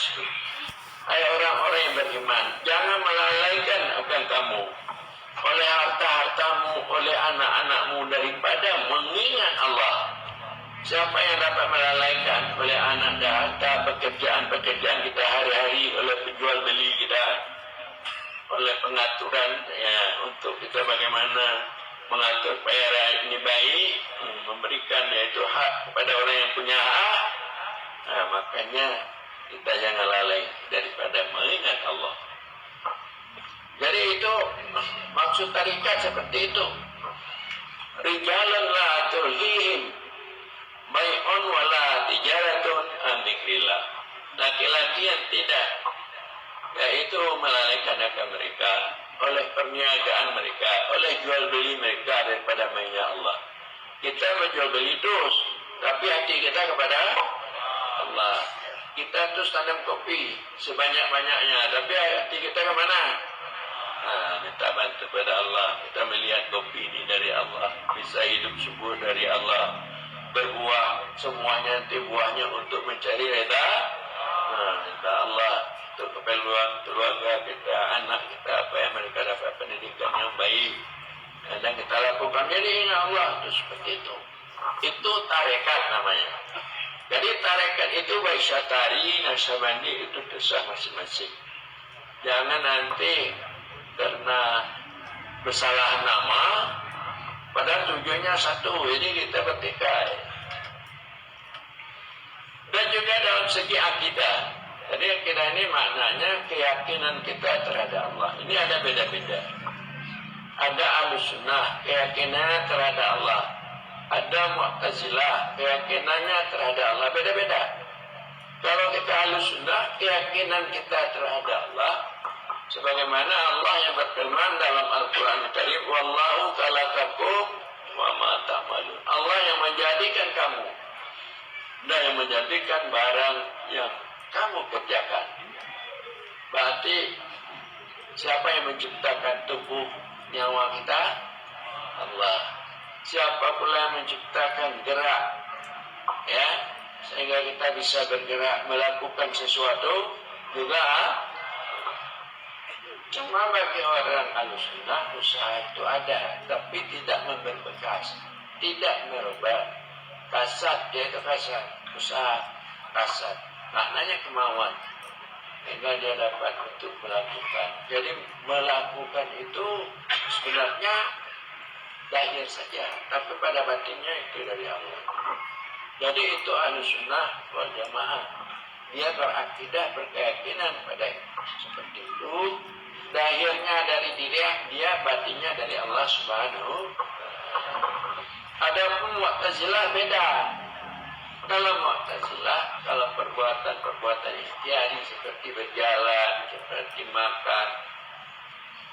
tasbih. Hai orang-orang yang beriman, jangan melalaikan akan kamu oleh harta-hartamu, oleh anak-anakmu daripada mengingat Allah. Siapa yang dapat melalaikan oleh anak dan harta, pekerjaan-pekerjaan kita hari-hari, oleh penjual beli kita, oleh pengaturan ya, untuk kita bagaimana mengatur supaya ini baik, memberikan yaitu hak kepada orang yang punya hak. Nah, makanya kita jangan lalai daripada mengingat Allah. Jadi itu maksud tarikat seperti itu. Rijalan la tulhihim bai'un wala tijaratun an dzikrillah. Laki-laki yang tidak, yaitu melalaikan akan mereka oleh perniagaan mereka, oleh jual beli mereka daripada mengingat Allah. Kita menjual beli terus, tapi hati kita kepada Allah. Kita terus tanam kopi sebanyak-banyaknya, tapi hati kita ke mana? Minta bantu kepada Allah. Kita melihat kopi ini dari Allah, bisa hidup subur dari Allah, berbuah semuanya nanti buahnya untuk mencari reda reda Allah, untuk keperluan keluarga kita, anak kita, apa yang mereka dapat pendidikan yang baik. Kadang kita lakukan jadi ingat Allah, itu seperti itu. Itu tarekat namanya. Jadi tarekat itu baik syatari, nasyabandi itu terserah masing-masing. Jangan nanti karena bersalah nama, padahal tujuannya satu, ini kita bertikai. Dan juga dalam segi akidah. Jadi akidah ini maknanya keyakinan kita terhadap Allah. Ini ada beda-beda. Ada Ahlussunnah, keyakinannya terhadap Allah. Ada Mu'tazilah, keyakinannya terhadap Allah. Beda-beda. Kalau kita Ahlussunnah, keyakinan kita terhadap Allah, sebagaimana Allah yang berfirman dalam Al-Quran Karim, Wallahu khalaqakum wa ma ta'malun. Allah yang menjadikan kamu dan yang menjadikan barang yang kamu kerjakan. Berarti siapa yang menciptakan tubuh nyawa kita? Allah. Siapa pula yang menciptakan gerak, ya, sehingga kita bisa bergerak melakukan sesuatu juga. Cuma bagi orang Ahlussunnah usaha itu ada, tapi tidak memberi bekas, tidak merubah. Kasat, dia itu kasat, usaha kasat. Maknanya kemauan, sehingga dia dapat untuk melakukan. Jadi melakukan itu sebenarnya lahir saja, tapi pada batinnya itu dari Allah. Jadi itu Ahlussunnah wal Jamaah. Dia berakidah, berkeyakinan pada seperti itu. Lahirnya dari diri dia, batinnya dari Allah Subhanahu. Adapun Mu'tazilah beda. Kalau Mu'tazilah, kalau perbuatan ikhtiari seperti berjalan, seperti makan,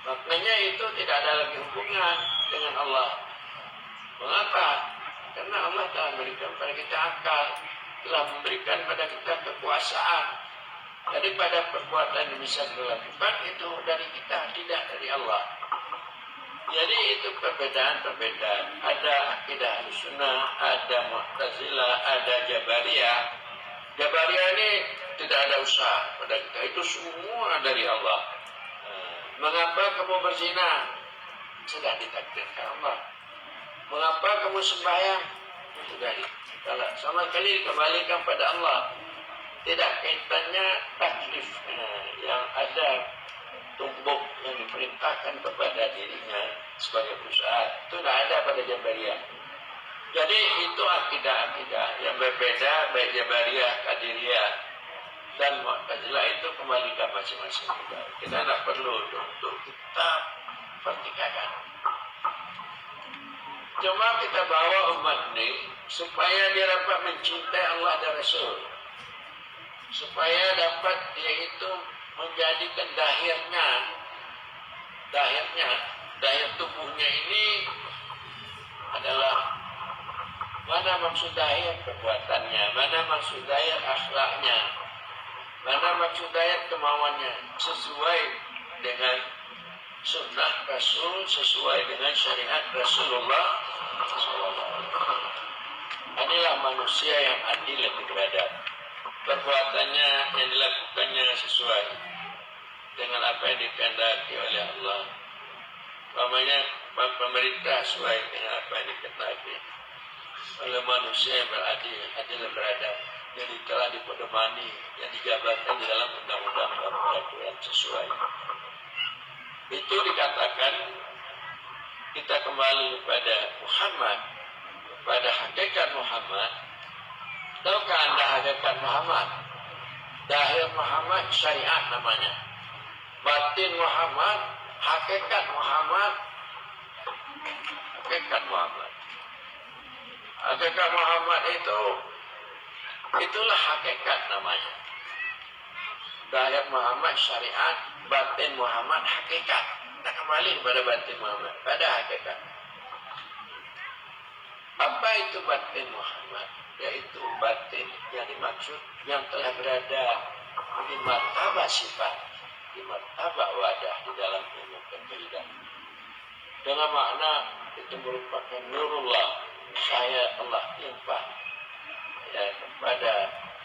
maknanya itu tidak ada lagi hubungan dengan Allah. Mengapa? Karena Allah telah memberikan pada kita akal, telah memberikan pada kita kekuasaan. Jadi pada perbuatan yang bisa dilakukan itu dari kita, tidak dari Allah. Jadi itu perbedaan-perbedaan. Ada akidah Ahlussunnah, ada Mu'tazilah, ada Jabariyah. Jabariyah ini tidak ada usaha pada kita, itu semua dari Allah. Mengapa kamu berzina? Sudah ditakdirkan Allah. Mengapa kamu sembahyang? Sudah ditakdirkan. Sama sekali dikembalikan pada Allah. Tidak kaitannya taklif yang ada tumbuk yang diperintahkan kepada dirinya sebagai usaha. Itu tidak ada pada Jabariyah. Jadi itu akidah-akidah yang berbeda, baik Jabariyah, Qadiriyah dan Mu'tazilah itu kembalikan masing-masing kita. Kita tidak perlu untuk kita pertikaikan. Cuma kita bawa umat ini supaya dia dapat mencintai Allah dan Rasul, supaya dapat dia itu menjadikan dahir tubuhnya ini adalah mana maksud dahir perbuatannya, mana maksud dahir akhlaknya, mana maksud dahir kemauannya, sesuai dengan sunnah Rasul, sesuai dengan syariat Rasulullah SAW. Inilah manusia yang adil yang beradab. perbuatannya yang dilakukannya sesuai dengan apa yang dikehendaki oleh Allah. Umpamanya pemerintah sesuai dengan apa yang dikehendaki oleh manusia yang beradil dan beradab, jadi telah dipedomani yang dijabarkan di dalam undang-undang dan peraturan sesuai. Itu dikatakan kita kembali kepada Muhammad, pada hakikat Muhammad. Tahukah anda hakikat Muhammad? Zahir Muhammad syariat namanya. Batin Muhammad, hakikat Muhammad. Hakikat Muhammad. Hakikat Muhammad itulah hakikat namanya. Zahir Muhammad syariat, batin Muhammad hakikat. Kita kembali kepada batin Muhammad, pada hakikat. Apa itu batin Muhammad? Yaitu batin yang dimaksud yang telah berada di martabat sifat, di martabat wadah di dalam ilmu kekaidan. Dengan makna itu merupakan nurullah, cahaya Allah limpah ya, kepada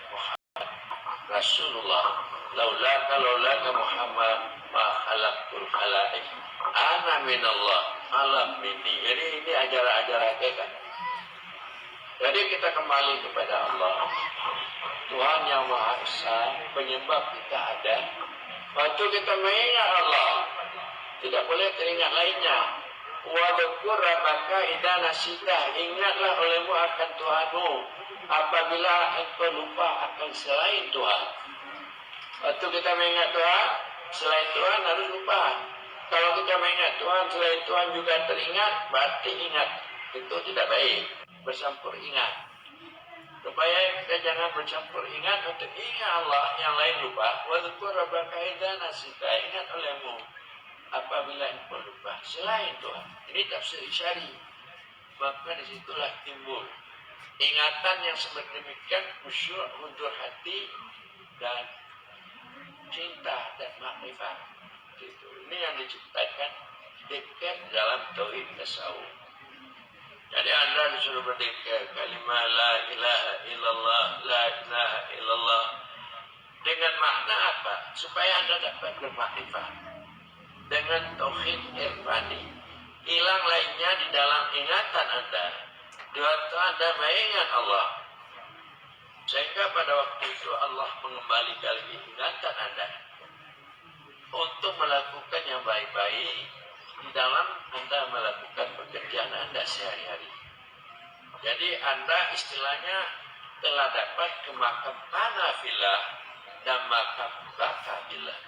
Muhammad Rasulullah. Laulaka Muhammad ma khalaqtul khalaiq ana minallah alam minni. Jadi ini ajaran-ajaran hakikat. Jadi kita kembali kepada Allah, Tuhan yang Maha Esa, penyebab kita ada. Waktu kita mengingat Allah, tidak boleh teringat lainnya. Wadhkur rabbaka idza nasita, ingatlah olehmu akan Tuhanmu apabila engkau lupa akan selain Tuhan. Waktu kita mengingat Tuhan, selain Tuhan harus lupa. Kalau kita mengingat Tuhan, selain Tuhan juga teringat, berarti ingat. Itu tidak baik. Bercampur ingat. Supaya kita jangan bercampur ingat untuk ingat Allah, yang lain lupa. Wadhkur rabbaka idza nasita, ingat olehmu apabila engkau lupa selain Tuhan. Ini tafsir syari. Maka disitulah timbul ingatan yang sedemikian khusyuk, hundur hati dan cinta dan makrifat. Ini yang diciptakan dekat dalam tauhid tasawuf. Jadi anda disuruh berzikir kalimah la ilaha illallah, la ilaha illallah. Dengan makna apa? Supaya anda dapat bermakrifat dengan tauhid irfani. Hilang lainnya di dalam ingatan anda. Di waktu anda mengingat Allah, sehingga pada waktu itu Allah mengembalikan lagi ingatan anda untuk melakukan yang baik-baik di dalam anda melakukan pekerjaan anda sehari-hari. Jadi anda istilahnya telah dapat ke makam tanafillah dan makam bakabillah.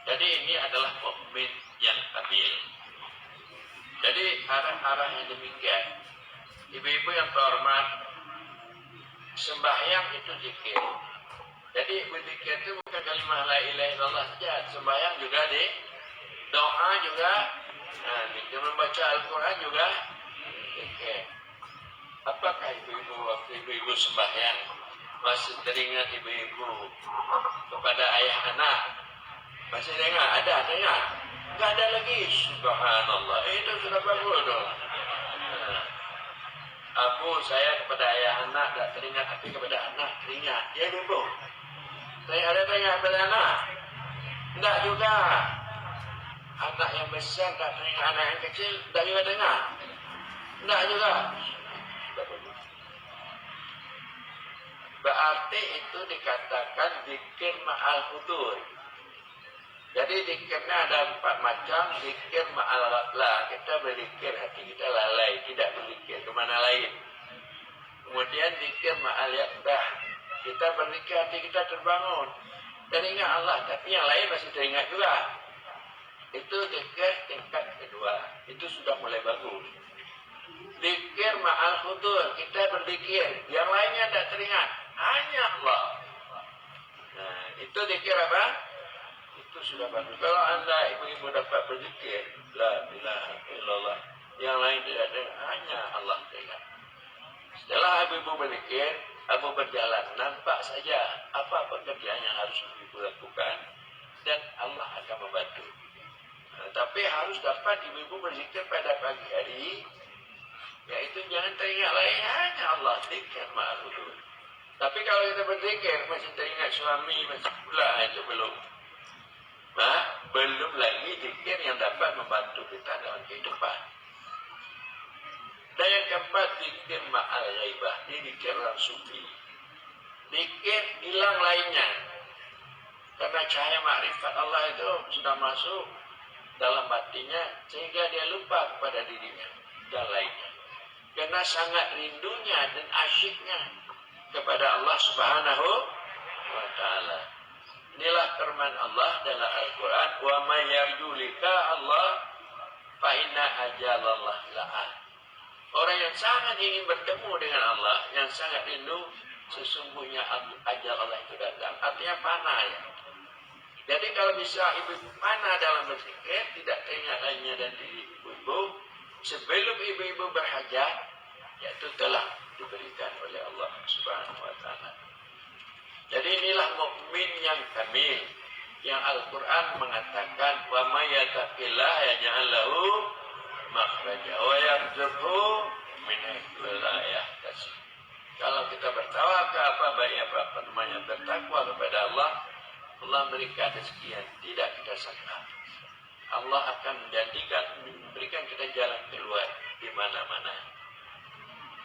Jadi ini adalah mukmin yang kamil. Jadi arah-arah yang demikian, ibu-ibu yang terhormat, sembahyang itu zikir. Jadi berzikir itu bukan kalimah la ilaha illallah saja, sembahyang juga di doa juga, kita membaca Al-Quran juga zikir. Apakah ibu-ibu waktu ibu-ibu sembahyang masih teringat ibu-ibu kepada ayah anak? Masih teringat? Ada? Enggak ada lagi. Subhanallah. Itu sudah bagus dong. Abu saya kepada ayah anak tak teringat, tapi kepada anak teringat. Ya ibu. Ada teringat kepada anak? Enggak juga. Anak yang besar tak teringat anak yang kecil, tak juga dengar. Enggak juga. Berarti itu dikatakan zikir ma'al hudur. Jadi zikirnya ada 4 macam. Zikir ma'al ghaflah, kita berzikir hati kita lalai, tidak berzikir kemana lain. Kemudian zikir ma'al yaqdah, kita berzikir hati kita terbangun dan ingat Allah, tapi yang lain masih teringat juga. Itu zikir tingkat kedua. Itu sudah mulai bagus. Zikir ma'al hudur, kita berzikir, yang lainnya tidak teringat, hanya Allah. Nah, itu zikir apa? Itu sudah bagus. Kalau anda ibu-ibu dapat berzikir la ilaha illallah, yang lain tidak dengar, hanya Allah dengar. Setelah ibu-ibu berzikir, ibu berjalan, nampak saja apa pekerjaan yang harus ibu lakukan dan Allah akan membantu. Tapi harus dapat ibu-ibu berzikir pada pagi hari, yaitu jangan teringat lain, hanya Allah, zikir ma'al hudur. Tapi kalau kita berzikir masih teringat suami, masih pula itu belum. Nah, belum lagi zikir yang dapat membantu kita dalam kehidupan. Dan yang keempat, zikir ma'al ghaibah. Ini zikir orang sufi. Zikir hilang lainnya. Karena cahaya makrifat Allah itu sudah masuk dalam hatinya sehingga dia lupa kepada dirinya dan lainnya. Karena sangat rindunya dan asyiknya kepada Allah Subhanahu wa taala. Inilah firman Allah dalam Al-Qur'an, "Wa may yarju liqa Allah fa inna ajalallah la'at." Orang yang sangat ingin bertemu dengan Allah, yang sangat rindu, sesungguhnya ajal Allah itu datang. Artinya panah ya. Jadi kalau bisa ibu-ibu panah dalam berzikir, tidak teringat lainnya dan diri ibu-ibu, sebelum ibu-ibu berhajat, yaitu telah diberikan oleh Allah Subhanahu wa taala. Jadi inilah mukmin yang kamil, yang Al-Qur'an mengatakan, "Wa may yattaqillah yaj'al lahu makhraja wa yarzuqhu min haitsu la yahtasib." Kalau kita bertawakal bertakwa kepada Allah, Allah berikan rezeki yang tidak kita sangka. Allah akan memberikan kita jalan keluar di mana-mana.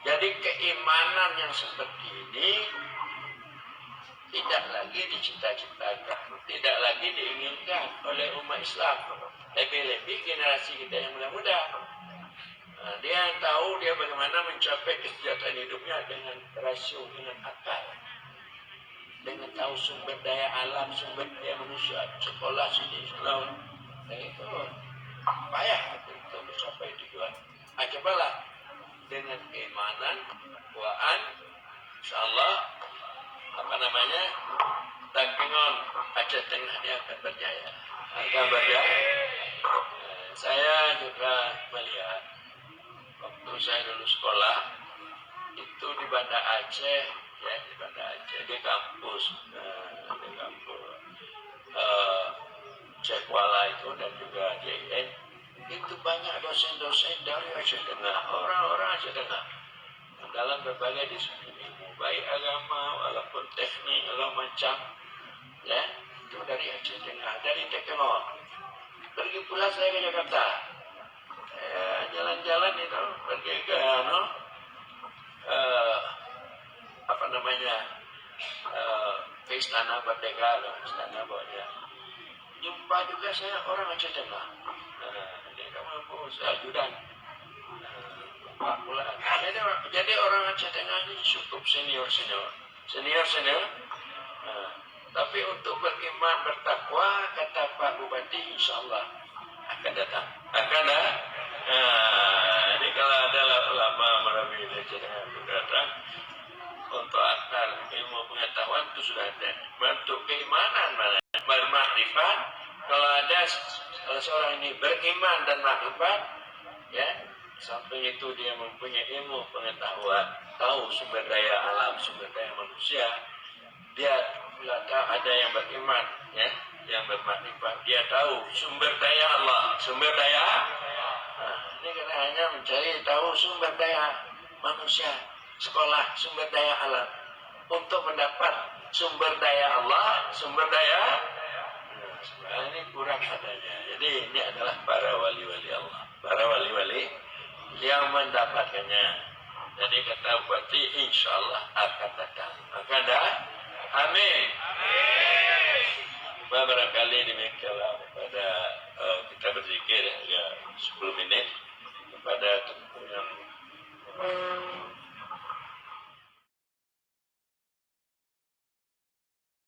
Jadi keimanan yang seperti ini tidak lagi dicita-citakan, tidak lagi diinginkan oleh umat Islam. Lebih-lebih generasi kita yang muda-muda. Nah, dia tahu dia bagaimana mencapai kesejahteraan hidupnya dengan rasio, dengan akal, dengan tahu sumber daya alam, sumber daya manusia, sekolah sini, sekolah, dan itu payah untuk mencapai tujuan. Cobalah dengan keimanan, takwaan, insyaallah takengon Aceh Tengah dia akan berjaya. Saya juga melihat waktu saya dulu sekolah itu di Banda Aceh, di kampus Cekwala itu dan juga JN, itu banyak dosen-dosen dari Aceh Tengah, orang-orang Aceh Tengah dalam berbagai disiplin ilmu, baik agama walaupun teknik atau macam, ya, itu dari Aceh Tengah, dari teknologi. Pergi pula saya ke Jakarta, jalan-jalan itu pergi ke ke Istana Merdeka, Istana Merdeka. Jumpa juga saya orang Aceh Tengah. Dia kamu ajudan. Pak pula. Jadi orang Aceh Tengah ini cukup senior. Tapi untuk beriman bertakwa, kata Pak Bupati, insyaallah akan datang. Jadi kalau ada ulama Merapi di Aceh Tengah datang untuk akal ilmu pengetahuan itu sudah ada. Bentuk keimanan bermakrifat. Kalau seorang ini beriman dan makrifat, ya, samping itu dia mempunyai ilmu pengetahuan, tahu sumber daya alam, sumber daya manusia. Dia ada yang beriman, ya, yang bermakrifat. Dia tahu sumber daya Allah, sumber daya. Ini kita hanya mencari tahu sumber daya manusia, sekolah sumber daya alam, untuk mendapat sumber daya Allah, sumber daya. Ini kurang adanya. Jadi ini adalah para wali-wali Allah, para wali-wali yang mendapatkannya. Jadi kata Bupati, insyaallah akan datang. Amin. Barangkali demikianlah pada kita berzikir ya 10 menit kepada yang